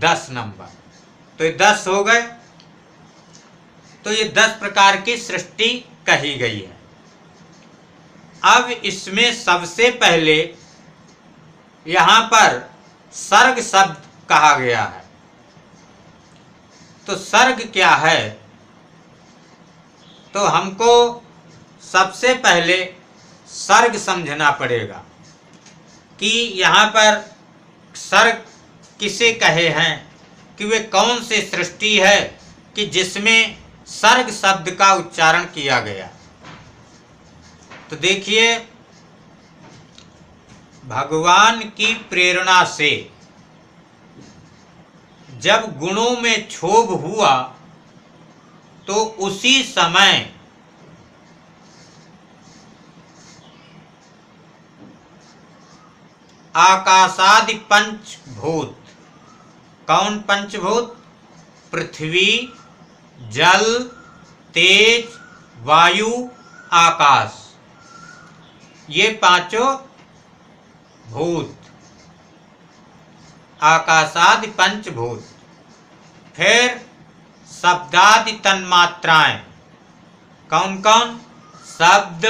10 number. तो ये 10 हो गए। तो ये 10 प्रकार की सृष्टि कही गई है। अब इसमें सबसे पहले यहां पर सर्ग शब्द कहा गया है। तो सर्ग क्या है? तो हमको सबसे पहले सर्ग समझना पड़ेगा कि यहाँ पर सर्ग किसे कहे हैं, कि वे कौन सी सृष्टि है कि जिसमें सर्ग शब्द का उच्चारण किया गया। तो देखिए, भगवान की प्रेरणा से जब गुणों में क्षोभ हुआ तो उसी समय आकाशादि पंचभूत, कौन पंचभूत? पृथ्वी, जल, तेज, वायु, आकाश, ये पांचों भूत, आकाशादि पंचभूत। फिर शब्दादि तन्मात्राएं, कौन कौन? शब्द,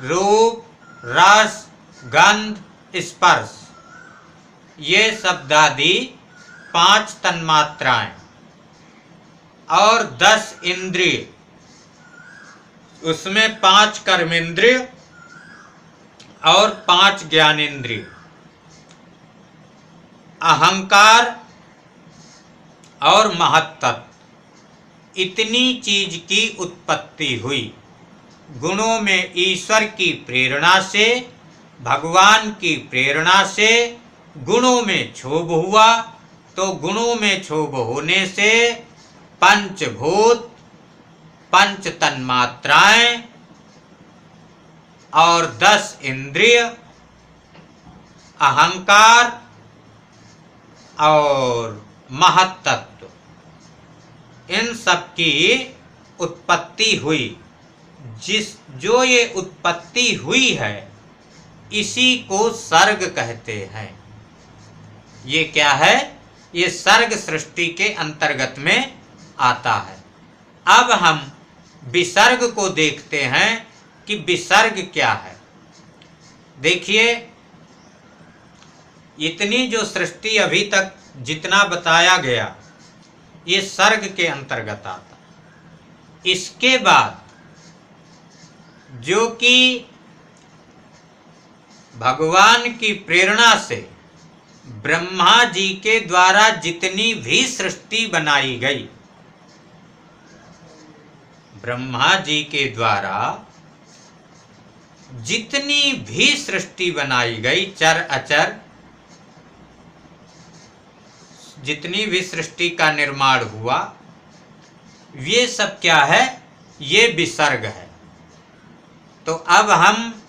रूप, रस, गंध, स्पर्श, ये शब्दादि 5 तन्मात्राएं। और 10 इंद्रिय, उसमें 5 कर्मेंद्रिय और 5 ज्ञानेंद्रिय। अहंकार और महत्तत्व, इतनी चीज की उत्पत्ति हुई। गुणों में ईश्वर की प्रेरणा से, भगवान की प्रेरणा से गुणों में क्षोभ हुआ। तो गुणों में क्षोभ होने से पंचभूत, पंच तन्मात्राएं और 10 इंद्रिय, अहंकार और महत्तत्व, इन सब की उत्पत्ति हुई। जो ये उत्पत्ति हुई है इसी को सर्ग कहते हैं। ये क्या है? ये सर्ग सृष्टि के अंतर्गत में आता है। अब हम विसर्ग को देखते हैं कि विसर्ग क्या है। देखिए, इतनी जो सृष्टि अभी तक जितना बताया गया ये सर्ग के अंतर्गत आता। इसके बाद जो कि भगवान की प्रेरणा से ब्रह्मा जी के द्वारा जितनी भी सृष्टि बनाई गई, ब्रह्मा जी के द्वारा जितनी भी सृष्टि बनाई गई, चर अचर, जितनी भी सृष्टि का निर्माण हुआ, ये सब क्या है? ये विसर्ग है। तो अब हम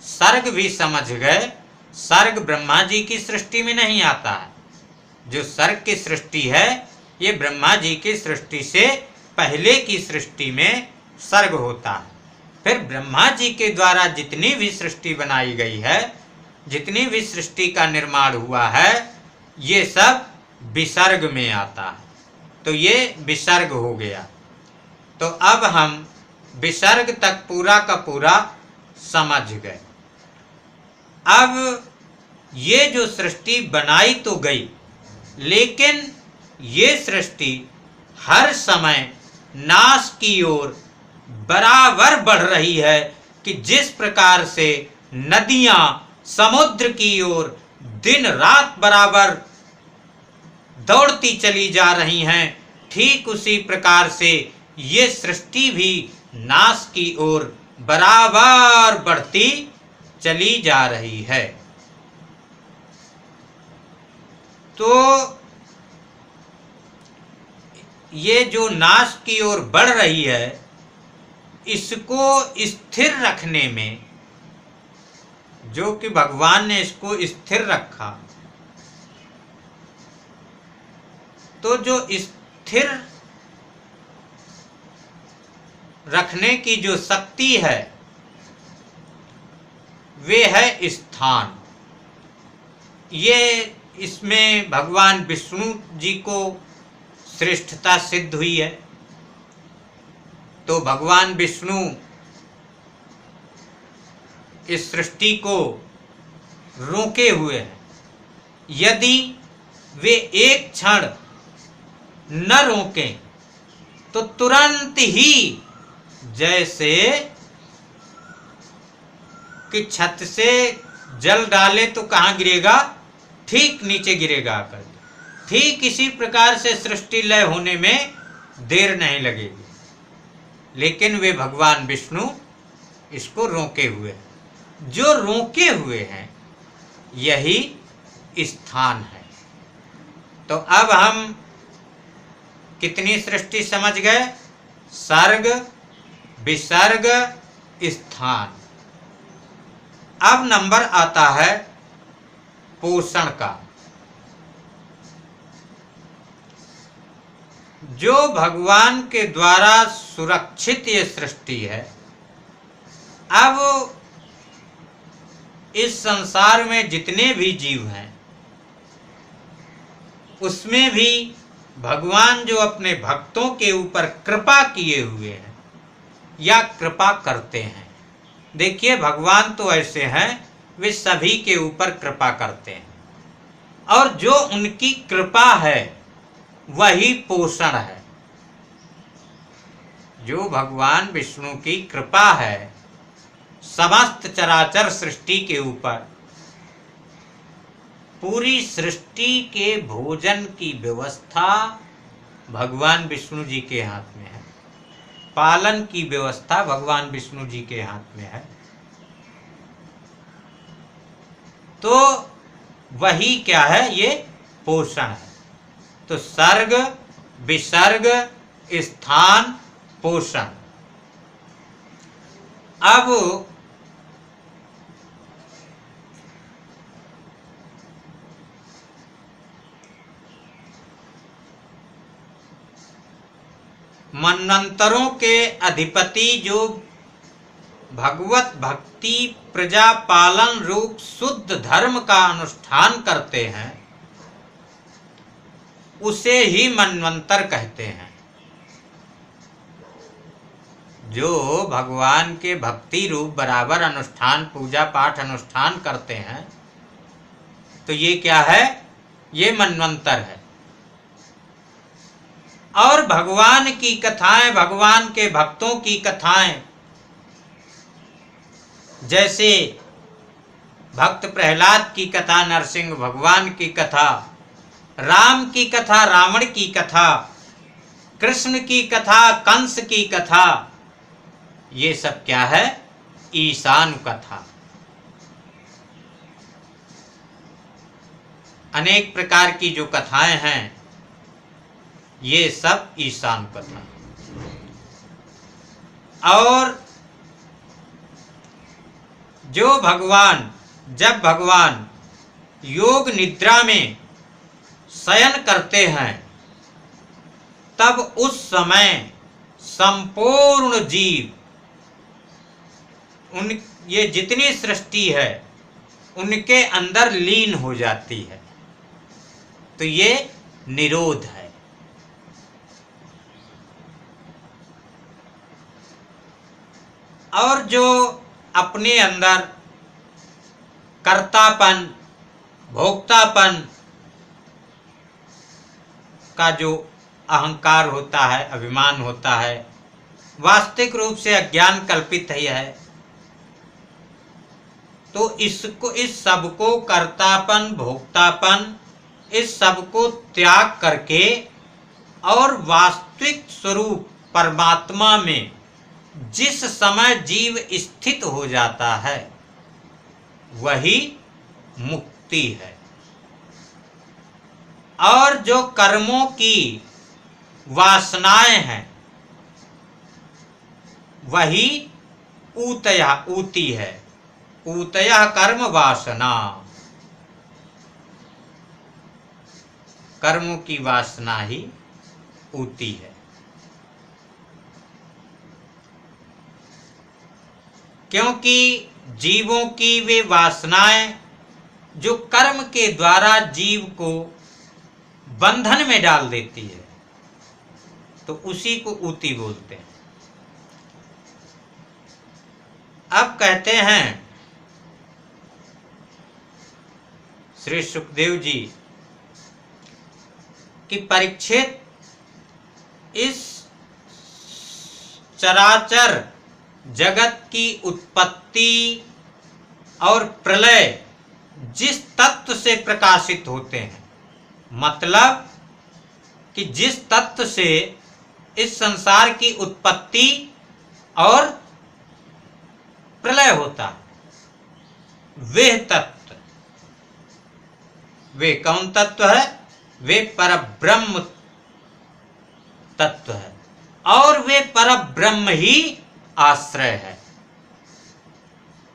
सर्ग भी समझ गए। सर्ग ब्रह्मा जी की सृष्टि में नहीं आता है। जो सर्ग की सृष्टि है ये ब्रह्मा जी की सृष्टि से पहले की सृष्टि में सर्ग होता है। फिर ब्रह्मा जी के द्वारा जितनी भी सृष्टि बनाई गई है, जितनी भी सृष्टि का निर्माण हुआ है, ये सब विसर्ग में आता है। तो ये विसर्ग हो गया। तो अब हम विसर्ग तक पूरा का पूरा समझ गए। अब ये जो सृष्टि बनाई तो गई, लेकिन ये सृष्टि हर समय नाश की ओर बराबर बढ़ रही है कि जिस प्रकार से नदियां समुद्र की ओर दिन रात बराबर दौड़ती चली जा रही हैं, ठीक उसी प्रकार से ये सृष्टि भी नाश की ओर बराबर बढ़ती चली जा रही है। तो ये जो नाश की ओर बढ़ रही है, इसको स्थिर रखने में, जो कि भगवान ने इसको स्थिर रखा, तो जो स्थिर रखने की जो शक्ति है वे है स्थान। ये इसमें भगवान विष्णु जी को श्रेष्ठता सिद्ध हुई है। तो भगवान विष्णु इस सृष्टि को रोके हुए हैं। यदि वे एक क्षण न रोकें तो तुरंत ही जैसे कि छत से जल डाले तो कहाँ गिरेगा, ठीक नीचे गिरेगा आकर। ठीक इसी प्रकार से सृष्टि लय होने में देर नहीं लगेगी, लेकिन वे भगवान विष्णु इसको रोके हुए हैं। जो रोके हुए हैं यही स्थान है। तो अब हम कितनी सृष्टि समझ गए? सर्ग, विसर्ग, स्थान। अब नंबर आता है पोषण का। जो भगवान के द्वारा सुरक्षित ये सृष्टि है, अब इस संसार में जितने भी जीव हैं उसमें भी भगवान जो अपने भक्तों के ऊपर कृपा किए हुए हैं या कृपा करते हैं। देखिए, भगवान तो ऐसे हैं, वे सभी के ऊपर कृपा करते हैं, और जो उनकी कृपा है वही पोषण है। जो भगवान विष्णु की कृपा है समस्त चराचर सृष्टि के ऊपर, पूरी सृष्टि के भोजन की व्यवस्था भगवान विष्णु जी के हाथ में है। पालन की व्यवस्था भगवान विष्णु जी के हाथ में है। तो वही क्या है? ये पोषण है। तो सर्ग, विसर्ग, स्थान, पोषण। अब मनवंतरों के अधिपति जो भगवत भक्ति प्रजा पालन रूप शुद्ध धर्म का अनुष्ठान करते हैं उसे ही मनवंतर कहते हैं। जो भगवान के भक्ति रूप बराबर अनुष्ठान, पूजा पाठ अनुष्ठान करते हैं, तो ये क्या है? ये मनवंतर है। और भगवान की कथाएं, भगवान के भक्तों की कथाएं, जैसे भक्त प्रहलाद की कथा, नरसिंह भगवान की कथा, राम की कथा, रावण की कथा, कृष्ण की कथा, कंस की कथा, ये सब क्या है? ईशान कथा। अनेक प्रकार की जो कथाएं हैं ये सब ईशान कथा। और जो भगवान, जब भगवान योग निद्रा में शयन करते हैं तब उस समय संपूर्ण जीव, ये जितनी सृष्टि है उनके अंदर लीन हो जाती है। तो ये निरोध है। और जो अपने अंदर कर्तापन, भोक्तापन का जो अहंकार होता है, अभिमान होता है, वास्तविक रूप से अज्ञान कल्पित ही है। तो इसको, इस सब को, कर्तापन, भोक्तापन, इस सब को त्याग करके और वास्तविक स्वरूप परमात्मा में जिस समय जीव स्थित हो जाता है वही मुक्ति है। और जो कर्मों की वासनाएं हैं वही ऊती है। ऊतयः कर्म वासना, कर्मों की वासना ही ऊती है। क्योंकि जीवों की वे वासनाएं जो कर्म के द्वारा जीव को बंधन में डाल देती है, तो उसी को ऊती बोलते हैं। अब कहते हैं श्री सुखदेव जी कि परीक्षित, इस चराचर जगत की उत्पत्ति और प्रलय जिस तत्व से प्रकाशित होते हैं, मतलब कि जिस तत्व से इस संसार की उत्पत्ति और प्रलय होता है, वे तत्व, वे कौन तत्व है? वे परब्रह्म तत्व है, और वे परब्रह्म ही आश्रय है।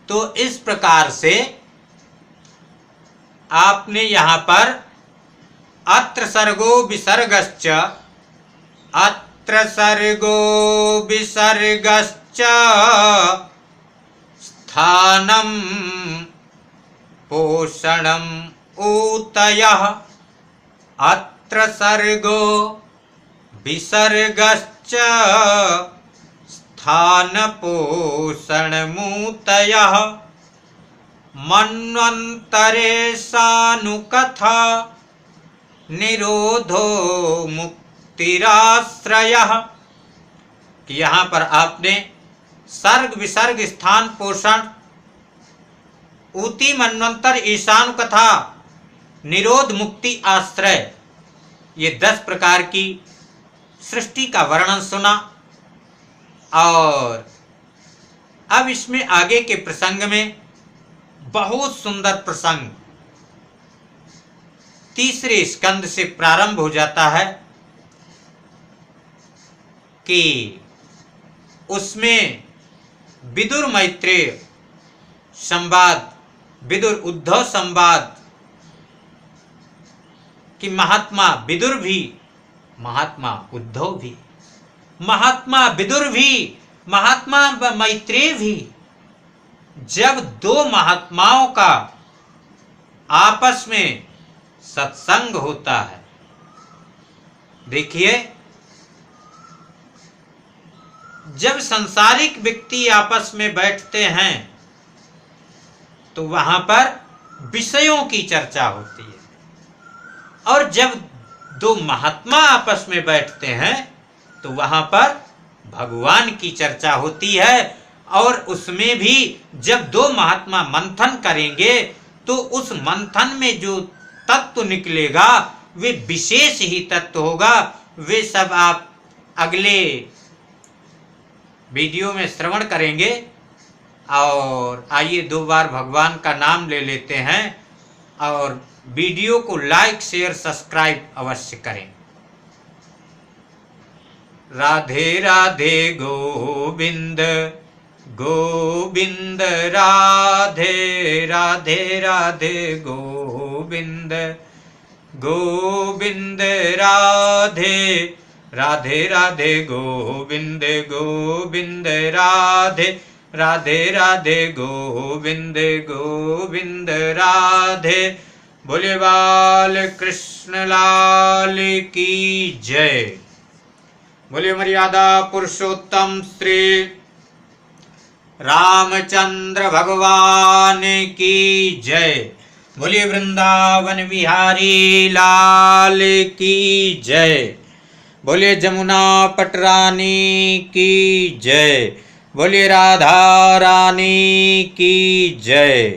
तो इस प्रकार से आपने यहां पर अत्र सर्गो विसर्गश्च, अत्र सर्गो विसर्गश्च स्थानं पोषणं ऊतयः, अत्र सर्गो विसर्गश्च स्थान पोषणमूतयः, मन्वन्तरे सानुकथा निरोधो मुक्तिराश्रयः। कि यहाँ पर आपने सर्ग विसर्ग स्थान पोषण ऊती मन्वंतर ईशान कथा निरोध मुक्ति आश्रय, ये 10 प्रकार की सृष्टि का वर्णन सुना। और अब इसमें आगे के प्रसंग में बहुत सुंदर प्रसंग 3रे स्कंद से प्रारंभ हो जाता है कि उसमें विदुर मैत्रेय संवाद, विदुर उद्धव संवाद कि महात्मा विदुर भी, महात्मा उद्धव भी, महात्मा विदुर भी, महात्मा मैत्रेय भी, जब 2 महात्माओं का आपस में सत्संग होता है, देखिए जब सांसारिक व्यक्ति आपस में बैठते हैं तो वहां पर विषयों की चर्चा होती है, और जब 2 महात्मा आपस में बैठते हैं तो वहां पर भगवान की चर्चा होती है। और उसमें भी जब 2 महात्मा मंथन करेंगे तो उस मंथन में जो तत्व निकलेगा वे विशेष ही तत्व होगा। वे सब आप अगले वीडियो में श्रवण करेंगे। और आइए 2 बार भगवान का नाम ले लेते हैं और वीडियो को लाइक शेयर सब्सक्राइब अवश्य करें। राधे राधे गोविंद गोविंद, राधे राधे राधे गोविंद गोविंद, राधे राधे राधे गोविंद गोविंद, राधे राधे राधे गोविंद गोविंद, राधे। बोले बाल कृष्ण लाल की जय। बोले मर्यादा पुरुषोत्तम श्री रामचंद्र भगवान की जय। बोले वृंदावन बिहारी लाल की जय। बोले जमुना पटरानी की जय। बोले राधा रानी की जय।